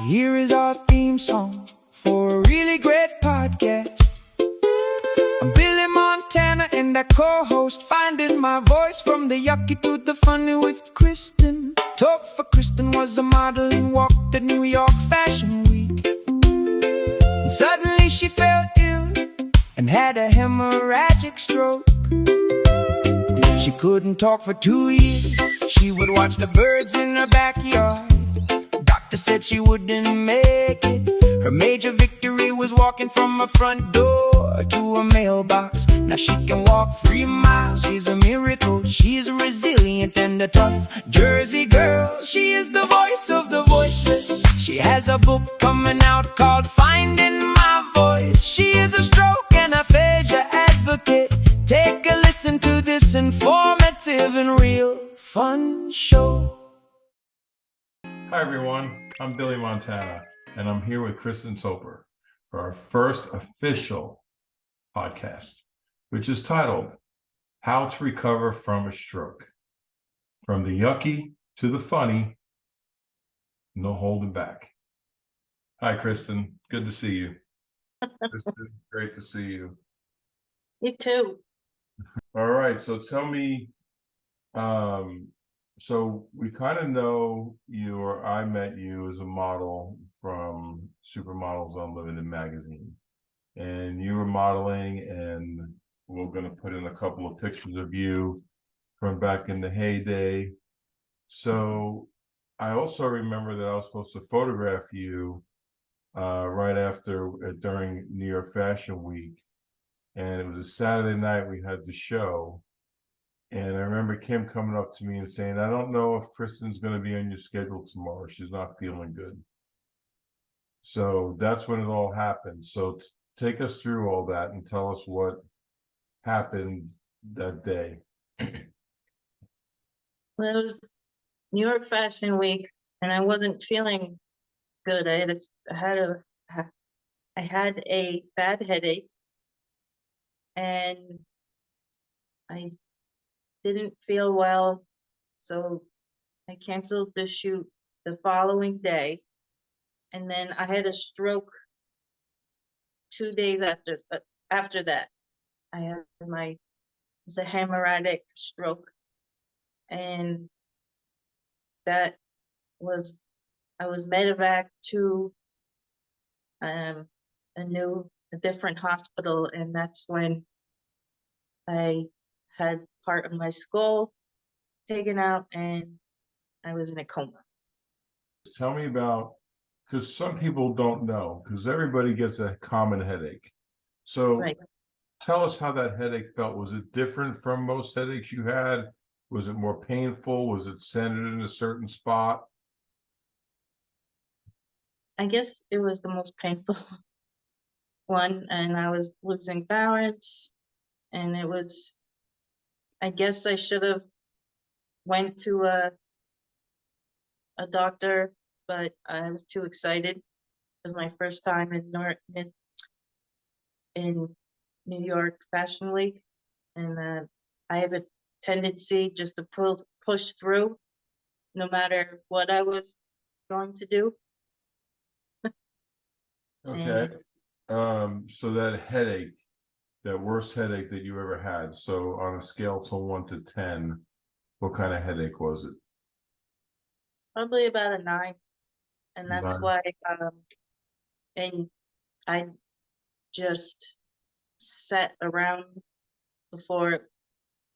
Here is our theme song for a really great podcast. I'm Billy Montana and I co-host Finding My Voice, from the yucky to the funny with Kristen Toepfer. Kristen was a model and walked the New York Fashion Week. And suddenly she fell ill and had a hemorrhagic stroke. She couldn't talk for 2 years. She would watch the birds in her backyard. Doctor said she wouldn't make it. Her major victory was walking from her front door to a mailbox. Now she can walk 3 miles. She's a miracle. She's resilient and a tough Jersey girl. She is the voice of the voiceless. She has a book coming out called Finding My Voice. She is a stroke and aphasia advocate. Take a listen to this informative and real fun show. Hi everyone, I'm Billy Montana, and I'm here with Kristen Toepfer for our first official podcast, which is titled, How to Recover from a Stroke. From the yucky to the funny, no holding back. Hi Kristen, good to see you. Kristen, great to see you. You too. All right, so tell me, so we kind of know you, or I met you as a model from Supermodels Unlimited Magazine, and you were modeling, and we're going to put in a couple of pictures of you from back in the heyday. So I also remember that I was supposed to photograph you right after, during New York Fashion Week, and it was a Saturday night. We had the show. And I remember Kim coming up to me and saying, I don't know if Kristen's going to be on your schedule tomorrow. She's not feeling good. So that's when it all happened. So take us through all that and tell us what happened that day. Well, it was New York Fashion Week, and I wasn't feeling good. I had a bad headache, and I didn't feel well, so I canceled the shoot the following day, and then I had a stroke 2 days after that. I had it was a hemorrhagic stroke, and I was medevac to a different hospital, and that's when I had part of my skull taken out and I was in a coma. Tell me about, because some people don't know, because everybody gets a common headache. So Right. tell us how that headache felt. Was it different from most headaches you had? Was it more painful? Was it centered in a certain spot? I guess it was the most painful one, and I was losing balance, and I guess I should have went to a doctor, but I was too excited. It was my first time in New York Fashion Week, and I have a tendency just to push through no matter what I was going to do. Okay. So that headache, that worst headache that you ever had, so on a scale to 1 to 10, what kind of headache was it? Probably about a 9, and that's 9. why and I just sat around before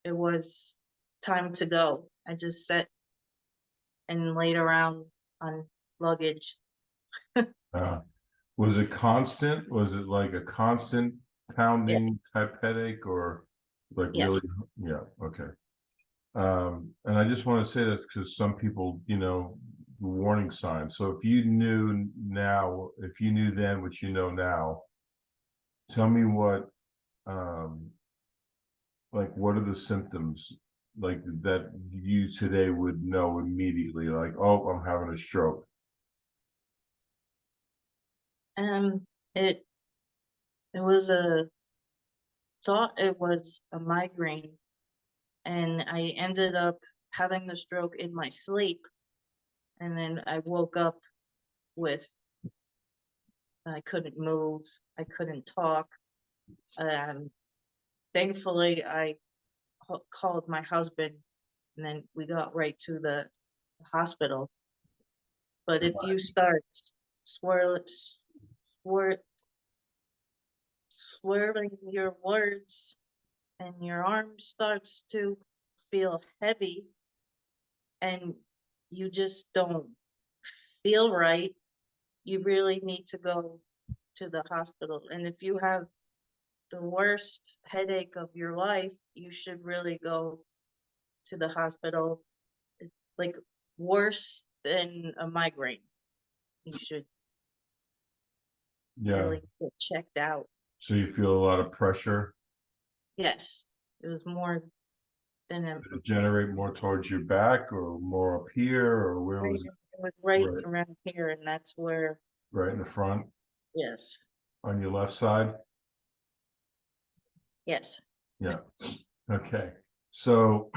it was time to go. I just sat and laid around on luggage. Was it constant? Was it like a constant pounding type headache, or like Yes. really? Yeah, okay. And I just want to say that because some people, warning signs. So if you knew then what you know now, tell me what are the symptoms like that you today would know immediately, like, oh, I'm having a stroke? It was it was a migraine, and I ended up having the stroke in my sleep, and then I woke up with. I couldn't move. I couldn't talk. Thankfully, I called my husband, and then we got right to the hospital. But if you start swirling your words and your arm starts to feel heavy and you just don't feel right, you really need to go to the hospital. And if you have the worst headache of your life, you should really go to the hospital. It's like worse than a migraine. You should Yeah. really get checked out. So you feel a lot of pressure? Yes, it was more than a, Did it generate more towards your back or more up here, or where was it? it was right Right. around here, and that's where, Right in the front yes, on your left side? yes. Yeah. Okay. So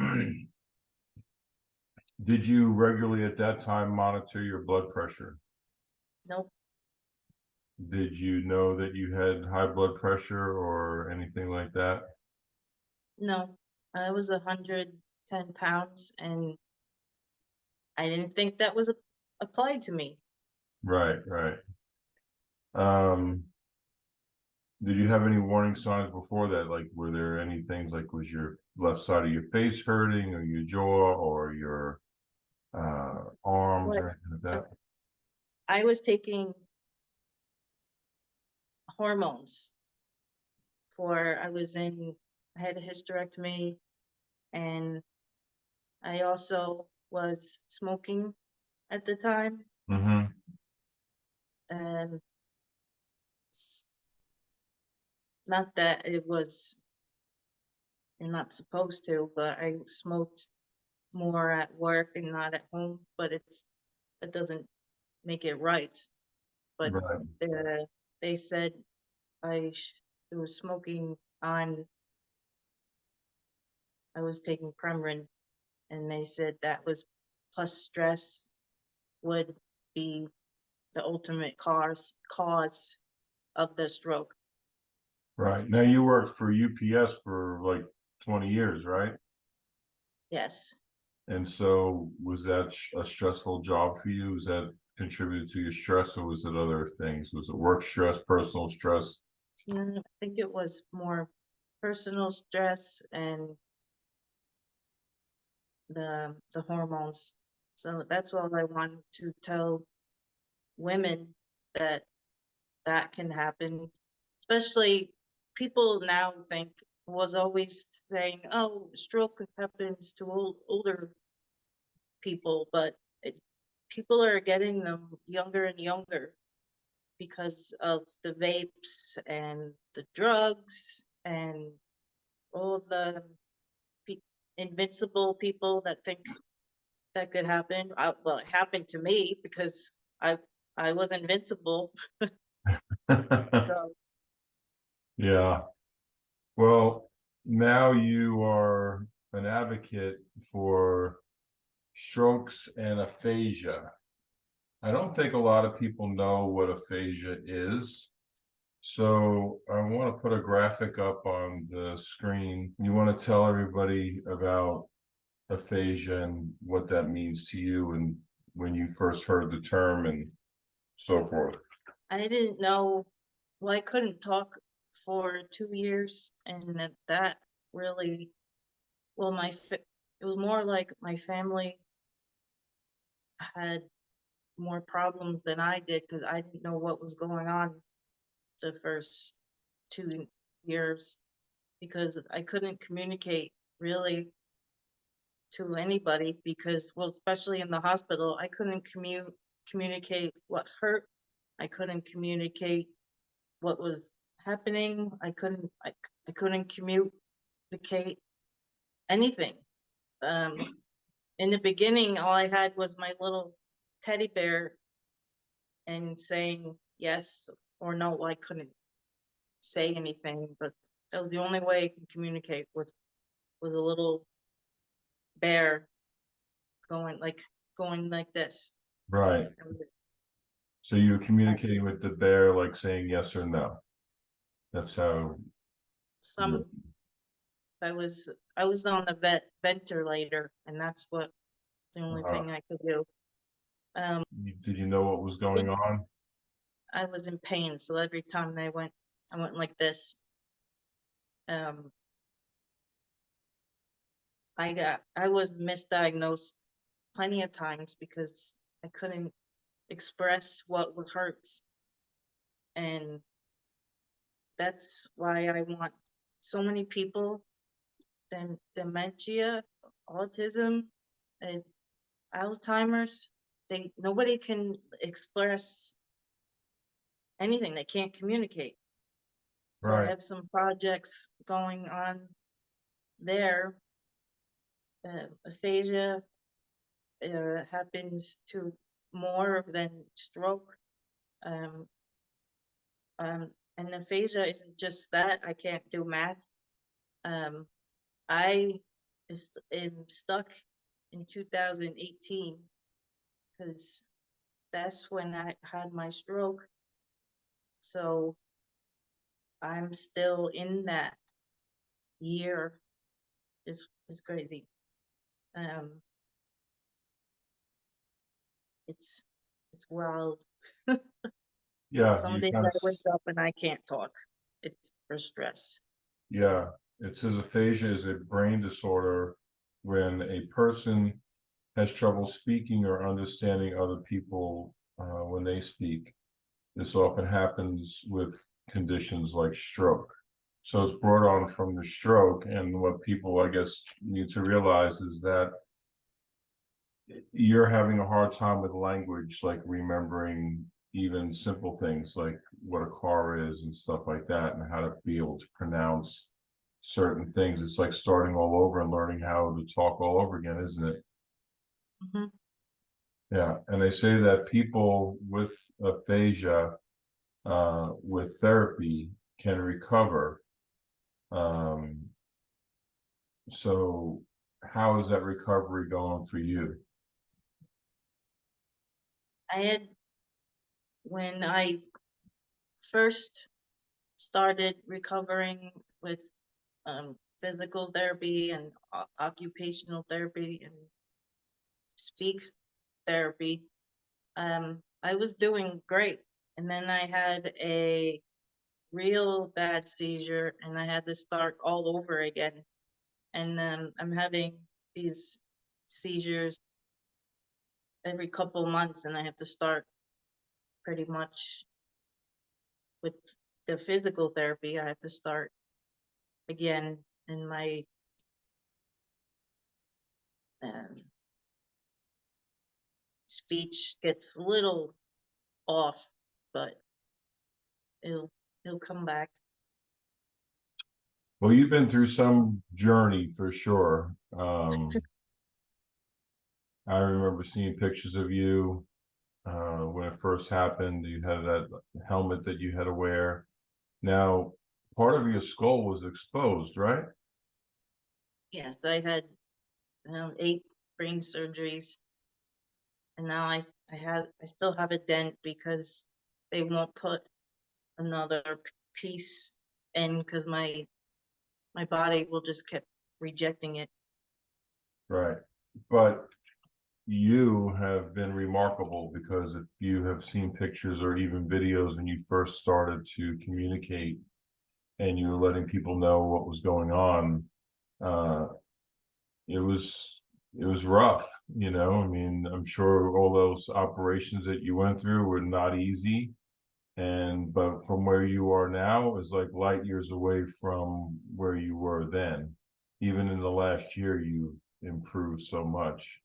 did you regularly at that time monitor your blood pressure? Nope, Did you know that you had high blood pressure or anything like that? no. I was 110 pounds, and I didn't think that was applied to me. Right, right. Um, did you have any warning signs before that? Like, were there any things like, was your left side of your face hurting, or your jaw, or your arms, But or anything like that? I was taking hormones I had a hysterectomy, and I also was smoking at the time. Mm-hmm. And not that you're not supposed to, but I smoked more at work and not at home, but it doesn't make it right. But Right, they said it was smoking on, I was taking Premarin, and they said that was plus stress would be the ultimate cause of the stroke. right. Now you worked for UPS for like 20 years, right? Yes. And so was that a stressful job for you? Was that contributed to your stress, or was it other things? Was it work stress, personal stress? I think it was more personal stress and the hormones. So that's all I wanted to tell women, that that can happen. Especially people now was always saying, oh, stroke happens to older people, but people are getting them younger and younger because of the vapes and the drugs and all the invincible people that think that could happen. Well, it happened to me because I was invincible. So Yeah. Well, now you are an advocate for strokes and aphasia. I don't think a lot of people know what aphasia is. So I want to put a graphic up on the screen. You want to tell everybody about aphasia and what that means to you, and when you first heard the term and so forth. I didn't know. Well, I couldn't talk for 2 years, and that really, well, it was more like my family had more problems than I did because I didn't know what was going on the first 2 years, because I couldn't communicate really to anybody because, well, especially in the hospital, I couldn't communicate what hurt. I couldn't communicate what was happening. I couldn't communicate anything. In the beginning, all I had was my little teddy bear and saying yes or no. I couldn't say anything, but that was the only way I could communicate with, was a little bear going like this. Right. So you're communicating with the bear, like saying yes or no. That's how. Some I was on the ventilator, and that's what the only uh, thing I could do. Did you know what was going on? I was in pain, so every time I went like this. Um, I was misdiagnosed plenty of times because I couldn't express what hurts, and that's why I want so many people, dementia, autism, and Alzheimer's. Nobody can express anything. They can't communicate. So I Right. have some projects going on there. Aphasia happens to more than stroke. Um, and aphasia isn't just that I can't do math. Um, I am stuck in 2018 because that's when I had my stroke. So I'm still in that year. Is crazy. Um, it's it's wild. Yeah, Some you days kind I of. wake up and I can't talk. It's for stress. Yeah, it says aphasia is a brain disorder when a person has trouble speaking or understanding other people when they speak. This often happens with conditions like stroke. So it's brought on from the stroke, and what people, I guess, need to realize is that you're having a hard time with language, like remembering even simple things like what a car is and stuff like that, and how to be able to pronounce certain things. It's like starting all over and learning how to talk all over again, isn't it? Mhm. Yeah, and they say that people with aphasia, with therapy, can recover. Um, so, how is that recovery going for you? I had when I first started recovering with physical therapy and occupational therapy and speech therapy. I was doing great, and then I had a real bad seizure, and I had to start all over again. And I'm having these seizures every couple months, and I have to start pretty much with the physical therapy. I have to start again, and my um, speech gets a little off, but it'll it'll come back. Well, you've been through some journey for sure. I remember seeing pictures of you when it first happened. You had that helmet that you had to wear. Now, part of your skull was exposed, right? Yes, I had 8 brain surgeries, and now I still have a dent because they won't put another piece in because my body will just keep rejecting it. Right. But you have been remarkable because if you have seen pictures or even videos when you first started to communicate and you were letting people know what was going on, uh, it was it was rough, you know. I mean, I'm sure all those operations that you went through were not easy. And but from where you are now is like light years away from where you were then. Even in the last year, you've improved so much.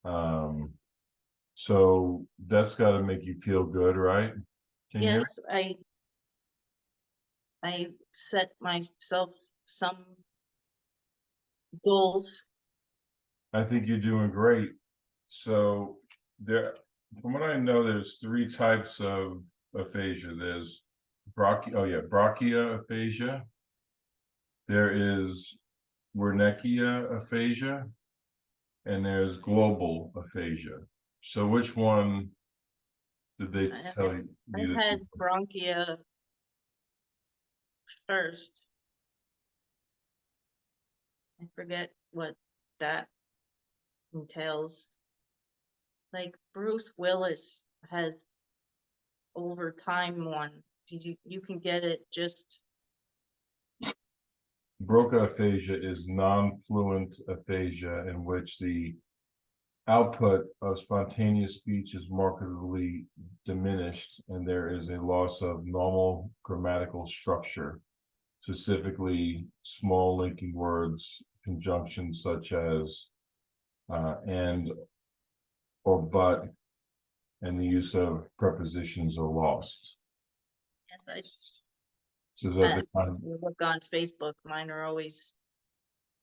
Um, so that's got to make you feel good, right? Can you hear me? Yes, I set myself some goals. I think you're doing great. So there, from what I know, there's three types of aphasia. There's brachia aphasia. There is Wernickeia aphasia, and there's global aphasia. So which one, the did they I, tell you I that? had bronchia first. I forget what that entails. Like Bruce Willis has over time one. You can get it just Bronchoaphasia is non-fluent aphasia in which the output of spontaneous speech is markedly diminished and there is a loss of normal grammatical structure, specifically small linking words, conjunctions such as and or but, and the use of prepositions are lost. yes, I So that the kind of, you look on Facebook, mine are always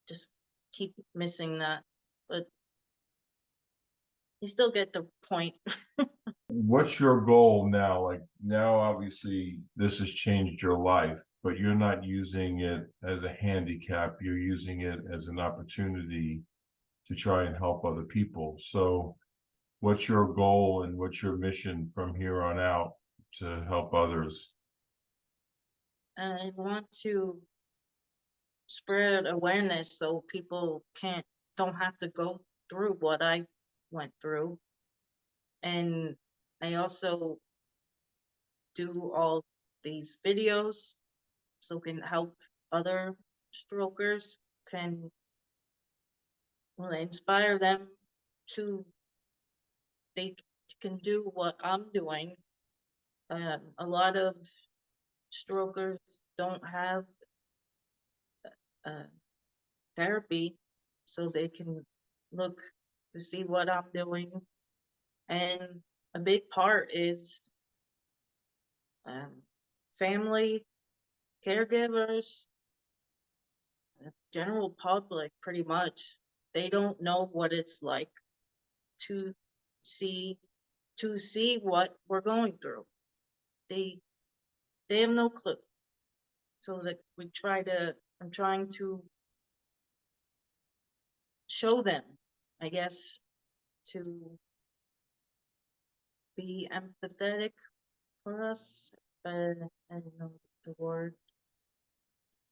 just keep missing that. But you still get the point. what's your goal now? Like now, obviously, this has changed your life, but you're not using it as a handicap. You're using it as an opportunity to try and help other people. So, what's your goal and what's your mission from here on out to help others? I want to spread awareness so people don't have to go through what I went through. And I also do all these videos so can help other strokers, can inspire them to they can do what I'm doing. A lot of strokers don't have uh, therapy, so they can look to see what I'm doing. And a big part is family, caregivers, general public, pretty much. They don't know what it's like to see what we're going through. They they have no clue. So that I'm trying to show them, I guess, to be empathetic for us. I don't know the word.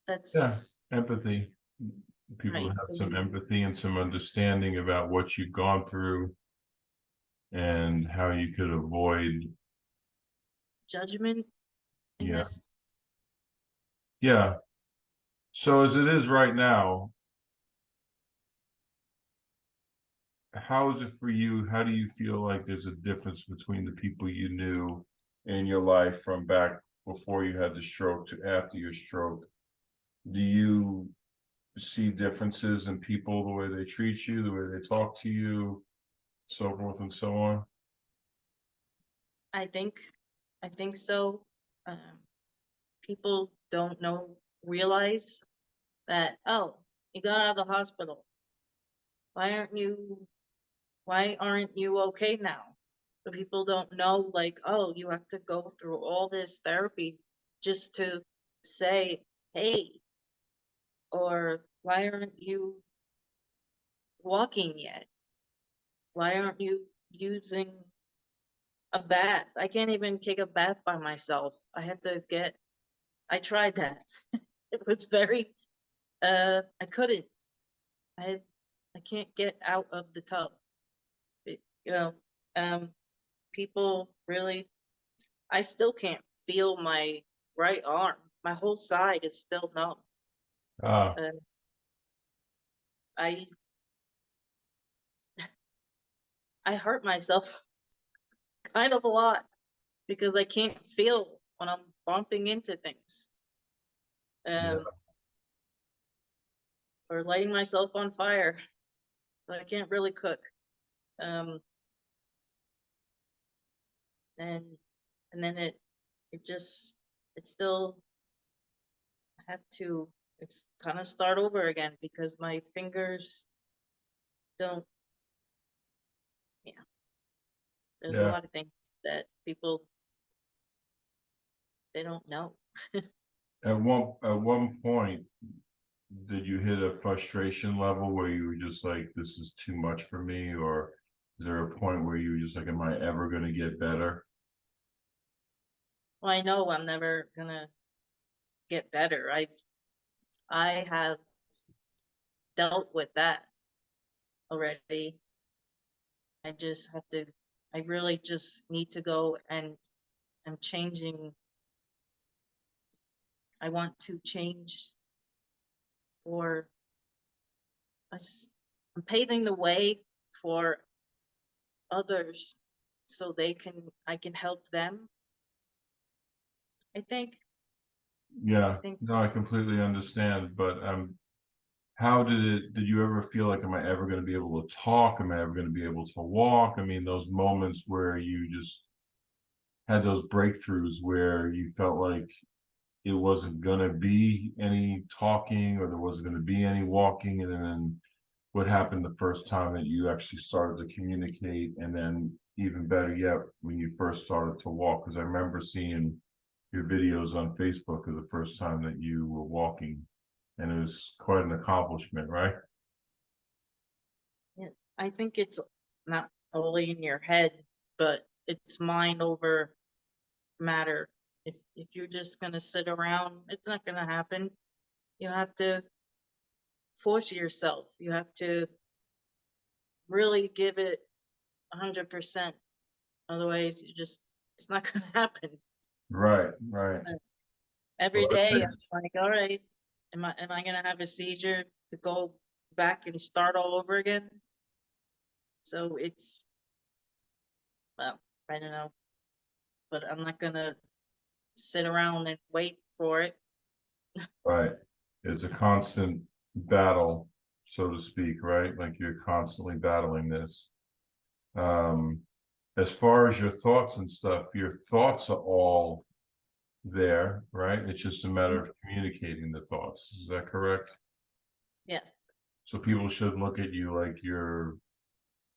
Yeah, That's empathy. People right. have some empathy and some understanding about what you've gone through and how you could avoid. Judgment, I Yeah. guess. Yeah. So as it is right now, how is it for you? How do you feel like there's a difference between the people you knew in your life from back before you had the stroke to after your stroke? Do you see differences in people, the way they treat you, the way they talk to you, so forth and so on? I think I think so. Um, People don't realize that, oh, you got out of the hospital. Why aren't you okay now? But people don't know, like, oh, you have to go through all this therapy just to say, hey, or why aren't you walking yet? Why aren't you using a bath? I can't even take a bath by myself. I tried that. It was very, I couldn't. I I can't get out of the tub. It, you know, um, people really, I still can't feel my right arm. My whole side is still numb. Ah, Uh, I I hurt myself kind of a lot because I can't feel when I'm bumping into things. yeah, Um, or lighting myself on fire. So I can't really cook. Um, and and then it just it still had to it's kind of start over again because my fingers don't yeah there's a yeah. lot of things that people they don't know. At one point, did you hit a frustration level where you were just like, this is too much for me? Or is there a point where you were just like, am I ever going to get better? Well, I know I'm never gonna get better. I have dealt with that already. I just have to, I really just need to go, and I'm changing. I want to change for us. I'm paving the way for others so I can help them. I think, I Yeah, think, no, I completely understand, but how did you ever feel like, am I ever going to be able to talk? Am I ever going to be able to walk? I mean, those moments where you just had those breakthroughs where you felt like it wasn't going to be any talking or there wasn't going to be any walking. And then what happened the first time that you actually started to communicate? And then even better yet, when you first started to walk, because I remember seeing your videos on Facebook of the first time that you were walking, and it was quite an accomplishment, right? yeah, I think it's not only in your head, but it's mind over matter. If you're just gonna sit around, it's not gonna happen. You have to force yourself. You have to really give it 100%. Otherwise, it's not gonna happen. Right, right. Every Well, day, I'm like, all right, am I gonna have a seizure to go back and start all over again? So it's, well, I don't know, but I'm not gonna sit around and wait for it. right. It's a constant battle, so to speak, right? Like you're constantly battling this. Um, as far as your thoughts and stuff, your thoughts are all there, right? It's just a matter of communicating the thoughts. Is that correct? Yes, So people should look at you like you're,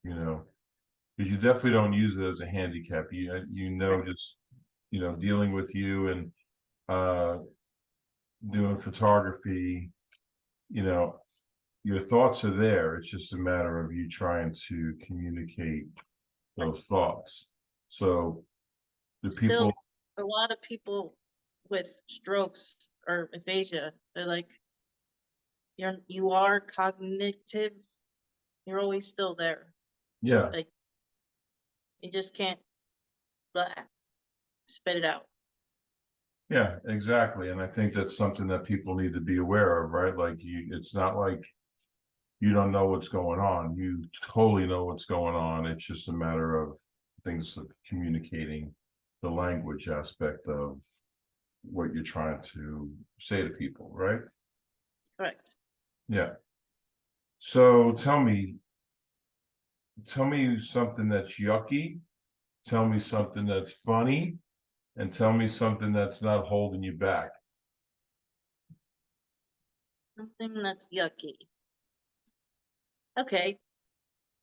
you know, because you definitely don't use it as a handicap. You know, just dealing with you and uh doing photography, you know, your thoughts are there. It's just a matter of you trying to communicate those thoughts. So the still, people, a lot of people with strokes or aphasia, they're like, you are cognitive, you're always still there. yeah, Like, you just can't blah, spit it out. yeah, exactly. And I think that's something that people need to be aware of, right? Like it's not like you don't know what's going on. You totally know what's going on. It's just a matter of things of communicating the language aspect of what you're trying to say to people, right? Correct. Yeah. So tell me something that's yucky, tell me something that's funny, and tell me something that's not holding you back. Something that's yucky. Okay.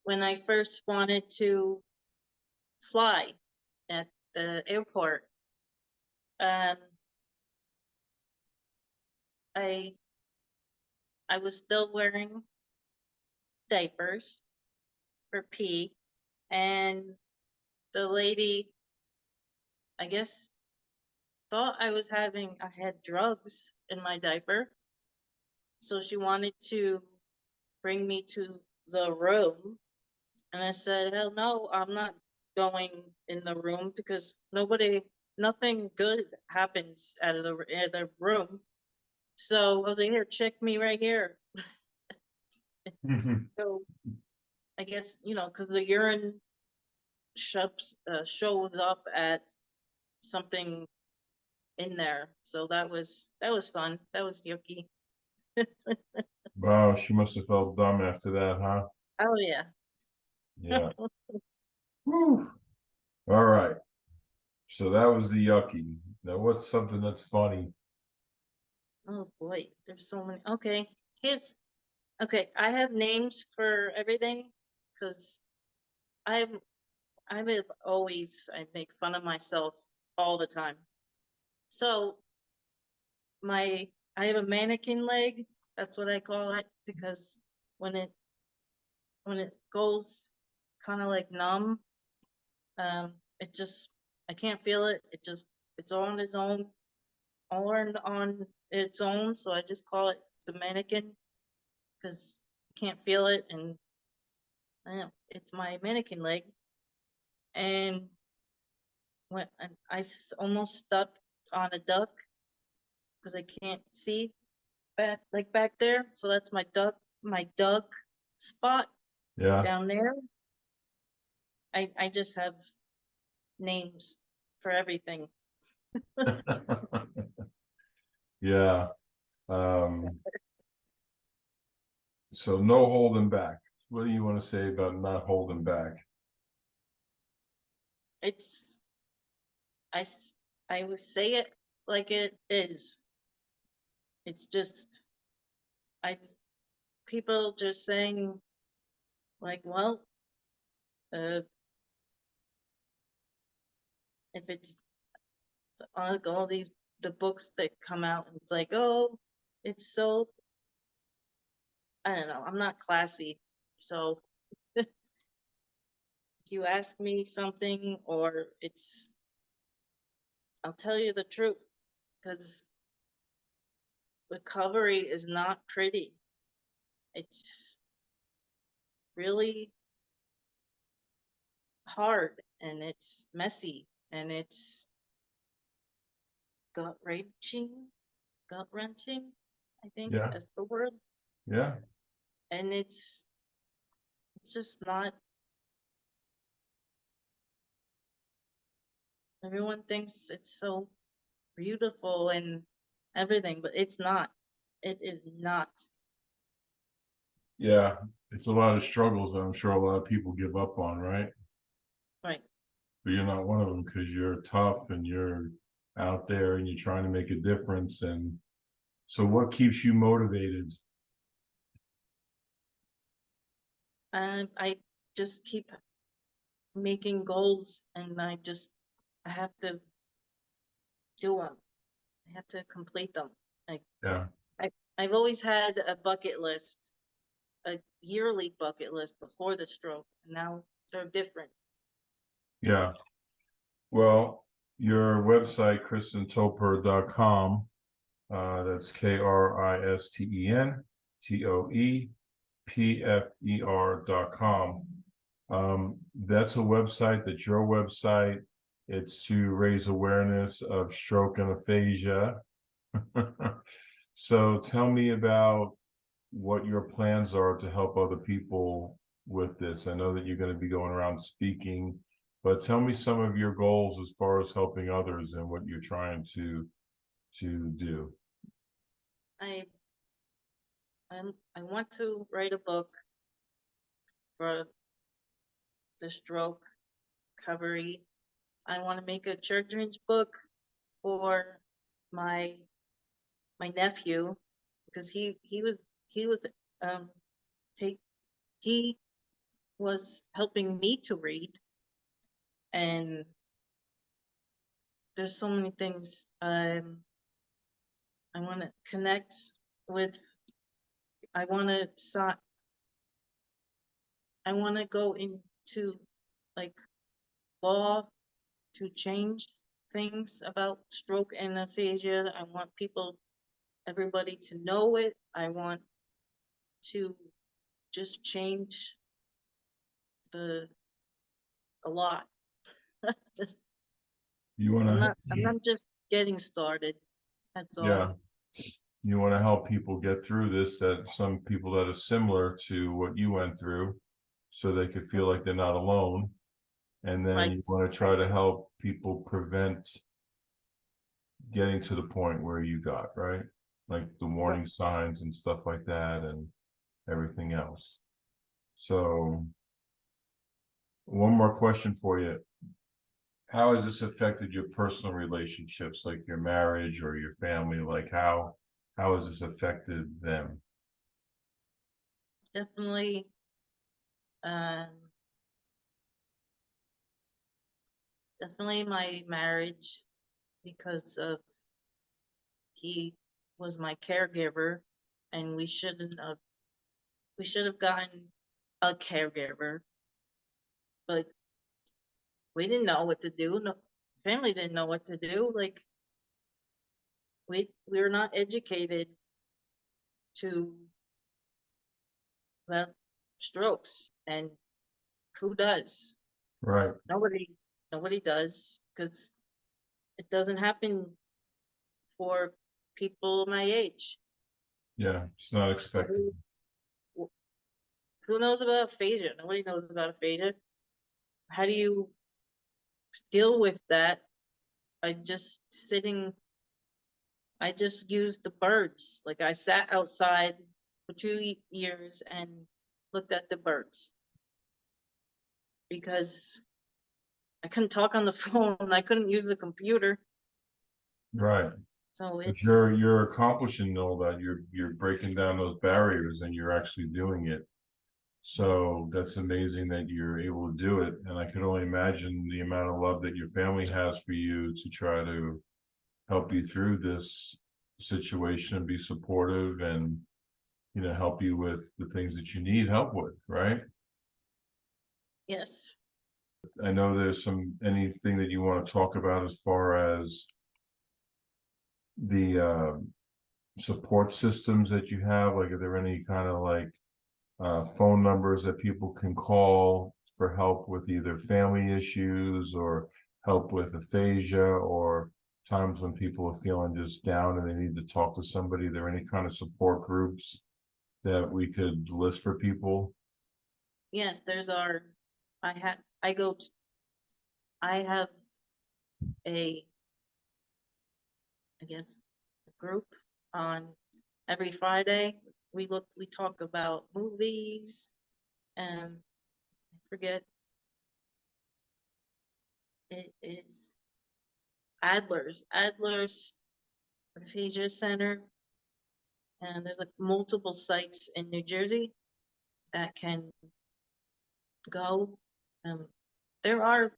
When I first wanted to fly at the airport, um, I I was still wearing diapers for pee, and the lady, I guess, thought I had drugs in my diaper, so she wanted to bring me to the room, and I said, hell no, I'm not going in the room because nothing good happens out of the room. So I was like, here, check me right here. So I guess, because the urine shows up at something in there. So that was fun. That was yucky. Wow, she must have felt dumb after that, huh? Oh yeah. Yeah. Whew. All right. So that was the yucky. Now what's something that's funny? Oh boy, there's so many. Okay, here's okay. I have names for everything because I'm I make fun of myself all the time. So I have a mannequin leg. That's what I call it because when it when it goes kind of like numb, it just I can't feel it. It just it's all on its own, all on its own. So I just call it the mannequin because you can't feel it, and I know it's my mannequin leg. And when almost stepped on a duck because I can't see back there. So that's my duck spot Yeah. down there. I just have names for everything. Yeah. So no holding back. What do you want to say about not holding back? It's I would say it like it is. It's just I people just saying like, well, if it's like all the books that come out, and it's like, oh, it's so, I don't know. I'm not classy, so if you ask me something, or I'll tell you the truth, because recovery is not pretty. It's really hard, and it's messy, and it's gut wrenching. Gut wrenching, I think Yeah. that's the word. Yeah. And it's just not. Everyone thinks it's so beautiful and everything, but it's not. It is not. Yeah. It's a lot of struggles that I'm sure a lot of people give up on, right? Right. But you're not one of them because you're tough and you're out there and you're trying to make a difference. And so what keeps you motivated? And I just keep making goals, and I have to do them. I have to complete them. Like Yeah. I've always had a bucket list, a yearly bucket list before the stroke, and now they're different. Yeah. Well, your website, KristenToepfer.com, that's KristenToepfer.com. That's a website, that's your website. It's to raise awareness of stroke and aphasia. So tell me about what your plans are to help other people with this. I know that you're going to be going around speaking, but tell me some of your goals as far as helping others and what you're trying to do. I I want to write a book for the stroke recovery. I want to make a children's book for my nephew, because he was um take he was helping me to read, and there's so many things. I want to connect with. I want to go into like law to change things about stroke and aphasia. I want everybody to know it. I want to just change a lot. Just You want to, I'm not just getting started. That's all. yeah, you want to help people get through this, that some people that are similar to what you went through, so they could feel like they're not alone. And then Right. you want to try to help people prevent getting to the point where you got, right? Like the warning signs and stuff like that and everything else. So one more question for you. How has this affected your personal relationships, like your marriage or your family? Like how has this affected them? Definitely, definitely my marriage, because of he was my caregiver, and we should have gotten a caregiver, but we didn't know what to do. No, family didn't know what to do. Like, we're not educated to about strokes, and who does? Right. Nobody does, because it doesn't happen for people my age. Yeah, it's not expected. Who knows about aphasia? Nobody knows about aphasia. How do you deal with that? I just used the birds. Like, I sat outside for 2 years and looked at the birds because I couldn't talk on the phone. I couldn't use the computer. Right. So But it's, you're accomplishing all that. You're breaking down those barriers and you're actually doing it. So that's amazing that you're able to do it. And I could only imagine the amount of love that your family has for you to try to help you through this situation, be supportive, and help you with the things that you need help with, right? yes. I know there's anything that you want to talk about as far as the support systems that you have. Like, are there any kind of like phone numbers that people can call for help with either family issues or help with aphasia, or times when people are feeling just down and they need to talk to somebody? Are there any kind of support groups that we could list for people? Yes, I have, I go, I have a, I guess, a group on every Friday. We talk about movies, and I forget, it is Adler's Aphasia Center. And there's like multiple sites in New Jersey that can go. There are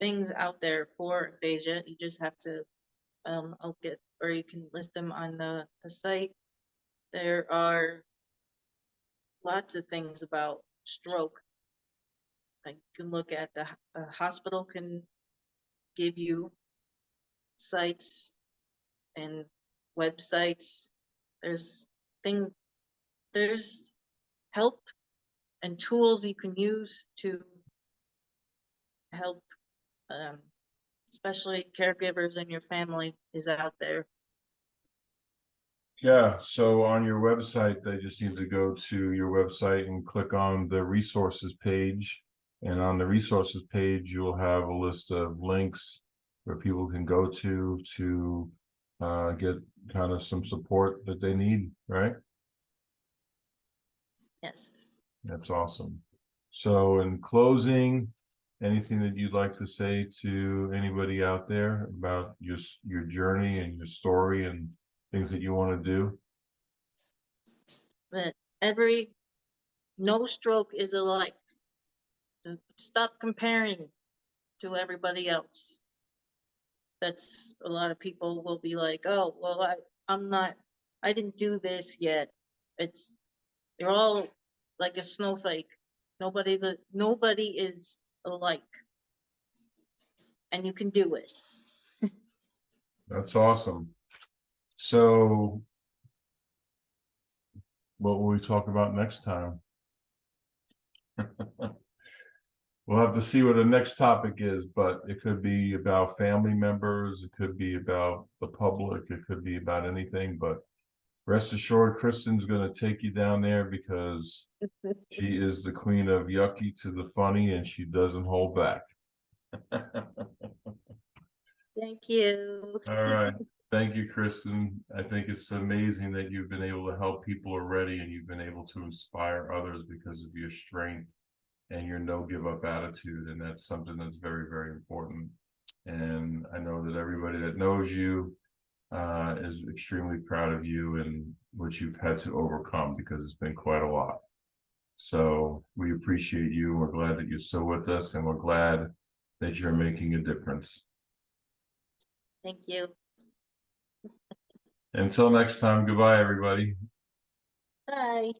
things out there for aphasia. You just have to, or you can list them on the site. There are lots of things about stroke. Like, you can look at the hospital can give you sites and websites. There's thing, there's help and tools you can use to help, especially caregivers in your family is out there. Yeah, so on your website, they just need to go to your website and click on the resources page. And on the resources page, you'll have a list of links where people can go to get kind of some support that they need, right? Yes. That's awesome. So in closing, anything that you'd like to say to anybody out there about your journey and your story and things that you want to do? But no stroke is alike. Stop comparing to everybody else. That's, a lot of people will be like, oh, well, I didn't do this yet. They're all like a snowflake. Nobody is alike, and you can do it. That's awesome. So what will we talk about next time? We'll have to see what the next topic is, but it could be about family members, it could be about the public, it could be about anything, but rest assured, Kristen's going to take you down there because she is the queen of yucky to the funny, and she doesn't hold back. Thank you. All right. Thank you, Kristen. I think it's amazing that you've been able to help people already, and you've been able to inspire others because of your strength and your no give up attitude. And that's something that's very, very important. And I know that everybody that knows you is extremely proud of you and what you've had to overcome, because it's been quite a lot. So we appreciate you. We're glad that you're still with us, and we're glad that you're making a difference. Thank you. Until next time, goodbye, everybody. Bye.